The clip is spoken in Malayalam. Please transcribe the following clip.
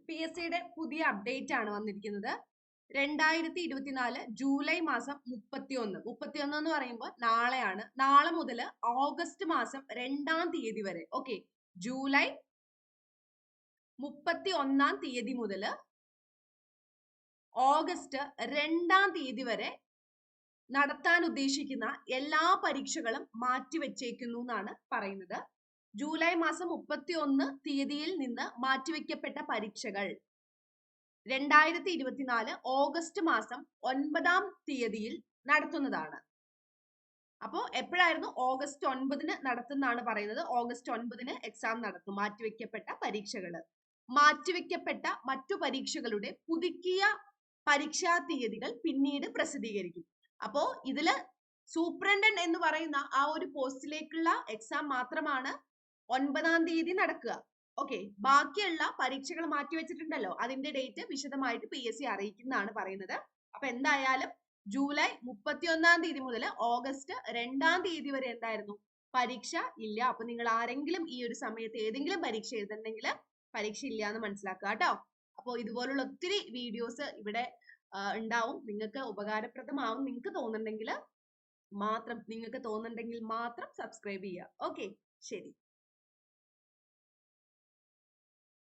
PSCയുടെ പുതിയ അപ്ഡേറ്റ് ആണ് വന്നിരിക്കുന്നത്. 2024 ജൂലൈ മാസം 31 എന്ന് പറയുമ്പോൾ നാളെയാണ്. നാളെ മുതൽ ഓഗസ്റ്റ് മാസം 2-ാം തീയതി വരെ, ഓക്കെ, ജൂലൈ 31-ാം തീയതി മുതൽ ഓഗസ്റ്റ് 2-ാം തീയതി വരെ നടത്താൻ ഉദ്ദേശിക്കുന്ന എല്ലാ പരീക്ഷകളും മാറ്റിവെച്ചേക്കുന്നു എന്നാണ് പറയുന്നത്. ജൂലൈ മാസം 31 തീയതിയിൽ നിന്ന് മാറ്റിവെക്കപ്പെട്ട പരീക്ഷകൾ 2024 ഓഗസ്റ്റ് മാസം 9-ാം തീയതിയിൽ നടത്തുന്നതാണ്. അപ്പോ എപ്പോഴായിരുന്നു? ഓഗസ്റ്റ് 9-ന് നടത്തുന്നതാണ് പറയുന്നത്. ഓഗസ്റ്റ് 9-ന് എക്സാം നടത്തും. മാറ്റിവെക്കപ്പെട്ട പരീക്ഷകള്, മാറ്റിവെക്കപ്പെട്ട മറ്റു പരീക്ഷകളുടെ പുതുക്കിയ പരീക്ഷാ തീയതികൾ പിന്നീട് പ്രസിദ്ധീകരിക്കും. അപ്പോ ഇതില് സൂപ്രണ്ടന്റ് എന്ന് പറയുന്ന ആ ഒരു പോസ്റ്റിലേക്കുള്ള എക്സാം മാത്രമാണ് 9-ാം തീയതി നടക്കുക. ഓക്കെ, ബാക്കിയുള്ള പരീക്ഷകൾ മാറ്റിവെച്ചിട്ടുണ്ടല്ലോ, അതിന്റെ ഡേറ്റ് വിശദമായിട്ട് PSC അറിയിക്കുന്നതാണ് പറയുന്നത്. അപ്പൊ എന്തായാലും ജൂലൈ 31-ാം തീയതി മുതൽ ഓഗസ്റ്റ് 2-ാം തീയതി വരെ എന്തായിരുന്നു? പരീക്ഷ ഇല്ല. അപ്പൊ നിങ്ങൾ ആരെങ്കിലും ഈ ഒരു സമയത്ത് ഏതെങ്കിലും പരീക്ഷ എഴുതുന്നുണ്ടെങ്കിൽ പരീക്ഷ ഇല്ല എന്ന് മനസ്സിലാക്കുക കേട്ടോ. അപ്പോൾ ഇതുപോലുള്ള ഒത്തിരി വീഡിയോസ് ഇവിടെ ഉണ്ടാവും. നിങ്ങൾക്ക് ഉപകാരപ്രദമാവും നിങ്ങൾക്ക് തോന്നുന്നുണ്ടെങ്കിൽ മാത്രം സബ്സ്ക്രൈബ് ചെയ്യുക. ഓക്കെ, ശരി.